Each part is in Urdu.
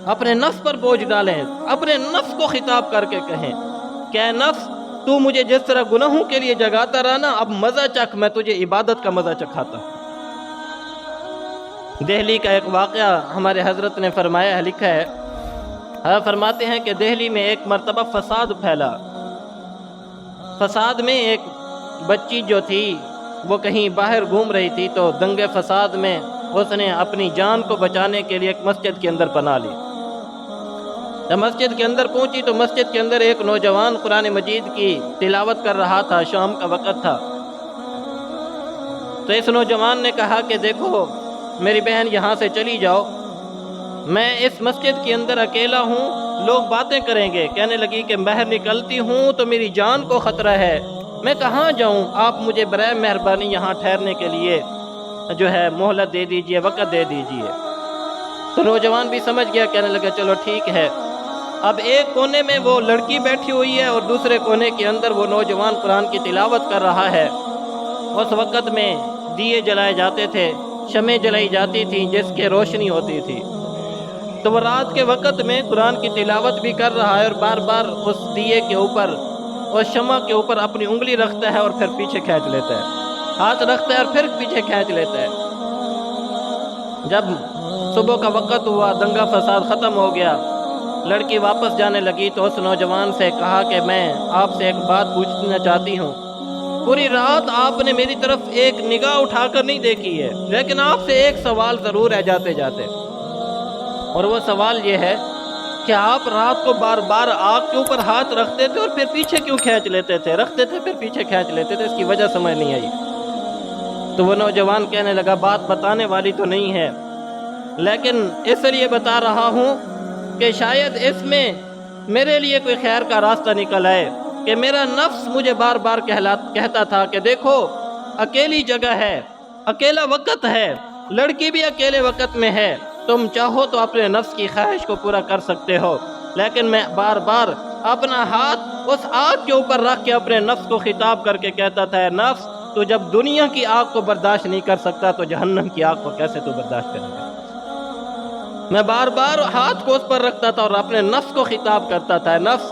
اپنے نفس پر بوجھ ڈالیں، اپنے نفس کو خطاب کر کے کہیں کہ اے نفس تو مجھے جس طرح گناہوں کے لیے جگاتا رہا نا، اب مزہ چکھ، میں تجھے عبادت کا مزہ چکھاتا ہوں۔ دہلی کا ایک واقعہ ہمارے حضرت نے فرمایا ہے، لکھا ہے، فرماتے ہیں کہ دہلی میں ایک مرتبہ فساد پھیلا۔ فساد میں ایک بچی جو تھی وہ کہیں باہر گھوم رہی تھی، تو دنگے فساد میں اس نے اپنی جان کو بچانے کے لیے ایک مسجد کے اندر پناہ لی۔ جب مسجد کے اندر پہنچی تو مسجد کے اندر ایک نوجوان قرآن مجید کی تلاوت کر رہا تھا، شام کا وقت تھا۔ تو اس نوجوان نے کہا کہ دیکھو میری بہن یہاں سے چلی جاؤ، میں اس مسجد کے اندر اکیلا ہوں، لوگ باتیں کریں گے۔ کہنے لگی کہ باہر نکلتی ہوں تو میری جان کو خطرہ ہے، میں کہاں جاؤں، آپ مجھے برائے مہربانی یہاں ٹھہرنے کے لیے جو ہے مہلت دے دیجئے، وقت دے دیجئے۔ تو نوجوان بھی سمجھ گیا، کہنے لگا چلو ٹھیک ہے۔ اب ایک کونے میں وہ لڑکی بیٹھی ہوئی ہے اور دوسرے کونے کے اندر وہ نوجوان قرآن کی تلاوت کر رہا ہے۔ اس وقت میں دیے جلائے جاتے تھے، شمع جلائی جاتی تھی جس کے روشنی ہوتی تھی۔ تو وہ رات کے وقت میں قرآن کی تلاوت بھی کر رہا ہے اور بار بار اس دیے کے اوپر، اس شمع کے اوپر اپنی انگلی رکھتا ہے اور پھر پیچھے کھینچ لیتا ہے، ہاتھ رکھتا ہے اور پھر پیچھے کھینچ لیتا ہے۔ جب صبح کا وقت ہوا، دنگا فساد ختم ہو گیا، لڑکی واپس جانے لگی تو اس نوجوان سے کہا کہ میں آپ سے ایک بات پوچھنا چاہتی ہوں، پوری رات آپ نے میری طرف ایک نگاہ اٹھا کر نہیں دیکھی ہے، لیکن آپ سے ایک سوال ضرور ہے جاتے جاتے، اور وہ سوال یہ ہے کہ آپ رات کو بار بار آگ کے اوپر ہاتھ رکھتے تھے اور پھر پیچھے کیوں کھینچ لیتے تھے، رکھتے تھے پھر پیچھے کھینچ لیتے تھے، اس کی وجہ سمجھ نہیں آئی۔ تو وہ نوجوان کہنے لگا بات بتانے والی تو نہیں ہے، لیکن اس لیے بتا رہا ہوں کہ شاید اس میں میرے لیے کوئی خیر کا راستہ نکل آئے، کہ میرا نفس مجھے بار بار کہتا تھا کہ دیکھو اکیلی جگہ ہے، اکیلا وقت ہے، لڑکی بھی اکیلے وقت میں ہے، تم چاہو تو اپنے نفس کی خواہش کو پورا کر سکتے ہو۔ لیکن میں بار بار اپنا ہاتھ اس آگ کے اوپر رکھ کے اپنے نفس کو خطاب کر کے کہتا تھا، اے نفس تو جب دنیا کی آگ کو برداشت نہیں کر سکتا تو جہنم کی آگ کو کیسے تو برداشت کرے گا۔ میں بار بار ہاتھ کو اس پر رکھتا تھا اور اپنے نفس کو خطاب کرتا تھا، نفس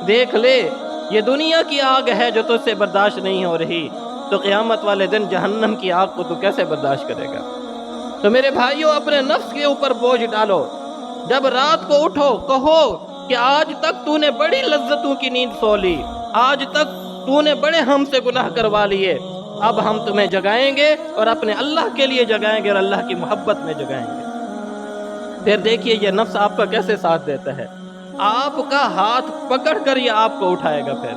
دیکھ لے یہ دنیا کی آگ ہے جو تجھ سے برداشت نہیں ہو رہی، تو قیامت والے دن جہنم کی آگ کو تو کیسے برداشت کرے گا۔ تو میرے بھائیوں اپنے نفس کے اوپر بوجھ ڈالو، جب رات کو اٹھو کہو کہ آج تک تو نے بڑی لذتوں کی نیند سو لی، آج تک تو نے بڑے ہم سے گناہ کروا لیے، اب ہم تمہیں جگائیں گے اور اپنے اللہ کے لیے جگائیں گے اور اللہ کی محبت میں جگائیں گے۔ پھر دیکھیے یہ نفس آپ کا کیسے ساتھ دیتا ہے، آپ کا ہاتھ پکڑ کر یہ آپ کو اٹھائے گا۔ پھر